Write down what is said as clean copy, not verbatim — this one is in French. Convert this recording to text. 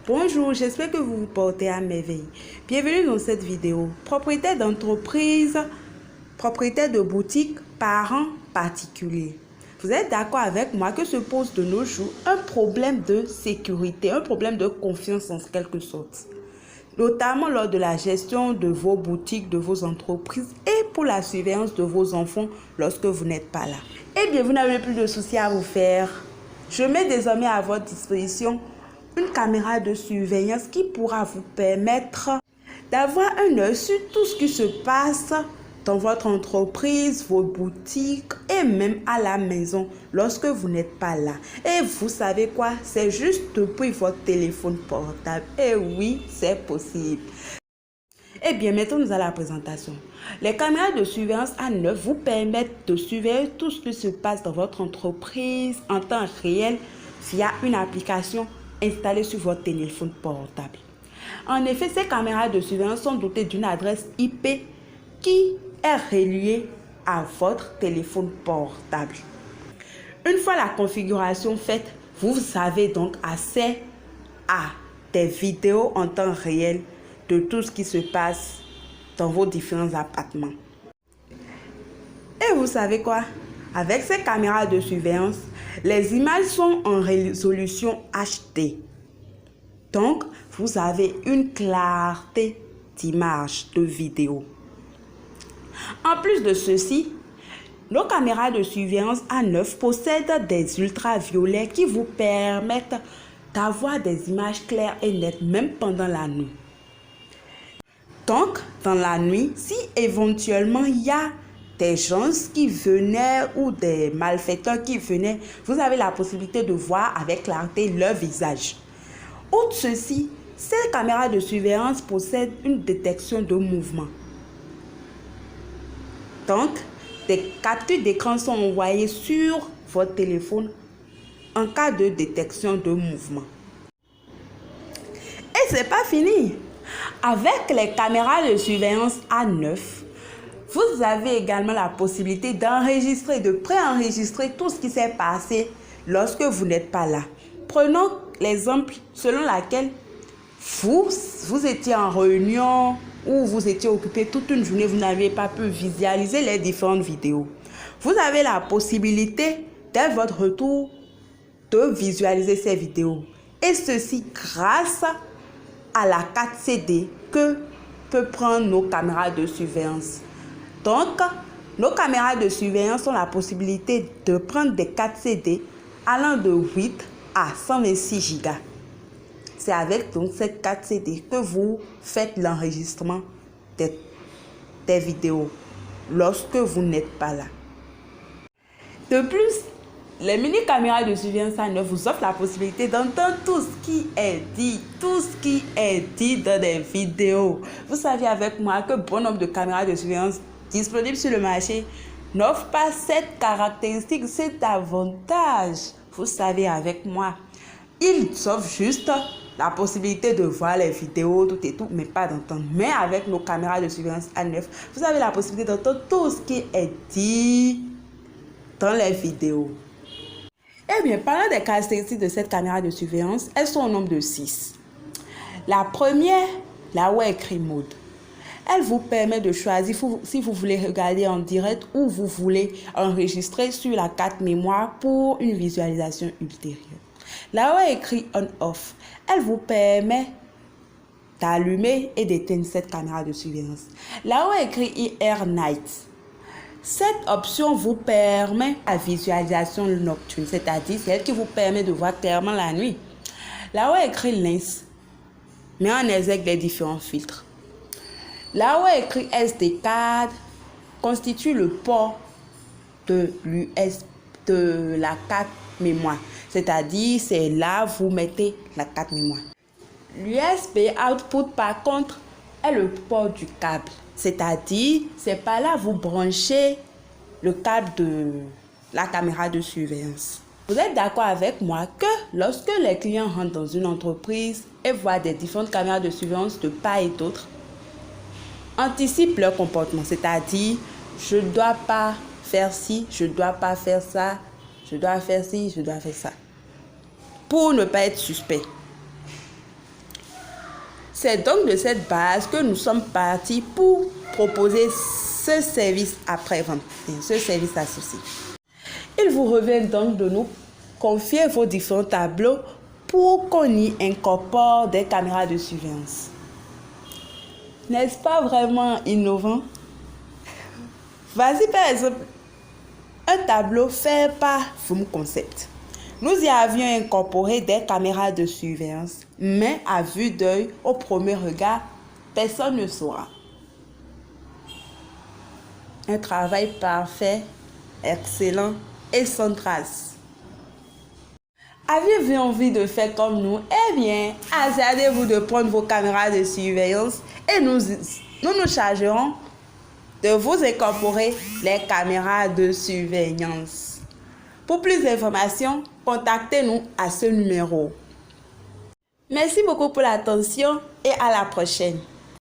Bonjour, j'espère que vous vous portez à merveille. Bienvenue dans cette vidéo. Propriétaire d'entreprise, propriétaire de boutique, parents particuliers. Vous êtes d'accord avec moi que se pose de nos jours un problème de sécurité, un problème de confiance en quelque sorte. Notamment lors de la gestion de vos boutiques, de vos entreprises et pour la surveillance de vos enfants lorsque vous n'êtes pas là. Eh bien, vous n'avez plus de soucis à vous faire. Je mets désormais à votre disposition une caméra de surveillance qui pourra vous permettre d'avoir un œil sur tout ce qui se passe dans votre entreprise, vos boutiques et même à la maison lorsque vous n'êtes pas là. Et vous savez quoi? C'est juste depuis votre téléphone portable. Et oui, c'est possible. Eh bien, maintenant, nous allons à la présentation. Les caméras de surveillance à neuf vous permettent de surveiller tout ce qui se passe dans votre entreprise en temps réel via une application installée sur votre téléphone portable. En effet, ces caméras de surveillance sont dotées d'une adresse IP qui est reliée à votre téléphone portable. Une fois la configuration faite, vous avez donc accès à des vidéos en temps réel de tout ce qui se passe dans vos différents appartements. Et vous savez quoi? Avec ces caméras de surveillance, les images sont en résolution HD. Donc, vous avez une clarté d'image, de vidéo. En plus de ceci, nos caméras de surveillance A9 possèdent des ultraviolets qui vous permettent d'avoir des images claires et nettes même pendant la nuit. Donc, dans la nuit, si éventuellement il y a des gens qui venaient ou des malfaiteurs qui venaient, vous avez la possibilité de voir avec clarté leur visage. Outre ceci, ces caméras de surveillance possèdent une détection de mouvement. Donc, des captures d'écran sont envoyées sur votre téléphone en cas de détection de mouvement. Et c'est pas fini. Avec les caméras de surveillance A9, vous avez également la possibilité d'enregistrer, de préenregistrer tout ce qui s'est passé lorsque vous n'êtes pas là. Prenons l'exemple selon lequel vous étiez en réunion ou vous étiez occupé toute une journée, vous n'avez pas pu visualiser les différentes vidéos. Vous avez la possibilité, dès votre retour, de visualiser ces vidéos. Et ceci grâce à la carte CD que peut prendre nos caméras de surveillance. Donc, nos caméras de surveillance ont la possibilité de prendre des cartes CD allant de 8 à 126 Go. C'est avec donc cette carte CD que vous faites l'enregistrement des vidéos lorsque vous n'êtes pas là. De plus, les mini-caméras de surveillance A9 vous offrent la possibilité d'entendre tout ce qui est dit dans des vidéos. Vous savez avec moi que bon nombre de caméras de surveillance disponibles sur le marché n'offrent pas cette caractéristique, cet avantage. Vous savez avec moi, ils offrent juste la possibilité de voir les vidéos, tout et tout, mais pas d'entendre. Mais avec nos caméras de surveillance A9, vous avez la possibilité d'entendre tout ce qui est dit dans les vidéos. Eh bien, parlant des caractéristiques de cette caméra de surveillance, elles sont au nombre de 6. La première, la Aware Mode. Elle vous permet de choisir si vous voulez regarder en direct ou vous voulez enregistrer sur la carte mémoire pour une visualisation ultérieure. Là où est écrit On-Off, elle vous permet d'allumer et d'éteindre cette caméra de surveillance. Là où est écrit IR Night, cette option vous permet la visualisation nocturne, c'est-à-dire celle qui vous permet de voir clairement la nuit. Là où est écrit Lens, met en exergue les différents filtres. Là où est écrit SD card, constitue le port de la carte mémoire. C'est-à-dire, c'est là où vous mettez la carte mémoire. L'USB output, par contre, est le port du câble. C'est-à-dire, c'est par là vous branchez le câble de la caméra de surveillance. Vous êtes d'accord avec moi que lorsque les clients rentrent dans une entreprise et voient des différentes caméras de surveillance de part et d'autre, anticipent leur comportement. C'est-à-dire, je ne dois pas faire ci, je ne dois pas faire ça, je dois faire ci, je dois faire ça. Pour ne pas être suspect. C'est donc de cette base que nous sommes partis pour proposer ce service après-vente, ce service associé. Il vous revient donc de nous confier vos différents tableaux pour qu'on y incorpore des caméras de surveillance. N'est-ce pas vraiment innovant? Voici par exemple un tableau fait par Voom Concept. Nous y avions incorporé des caméras de surveillance, mais à vue d'œil, au premier regard, personne ne saura. Un travail parfait, excellent et sans trace. Aviez-vous envie de faire comme nous? Eh bien, hasardez-vous de prendre vos caméras de surveillance et nous chargerons de vous incorporer les caméras de surveillance. Pour plus d'informations, contactez-nous à ce numéro. Merci beaucoup pour l'attention et à la prochaine.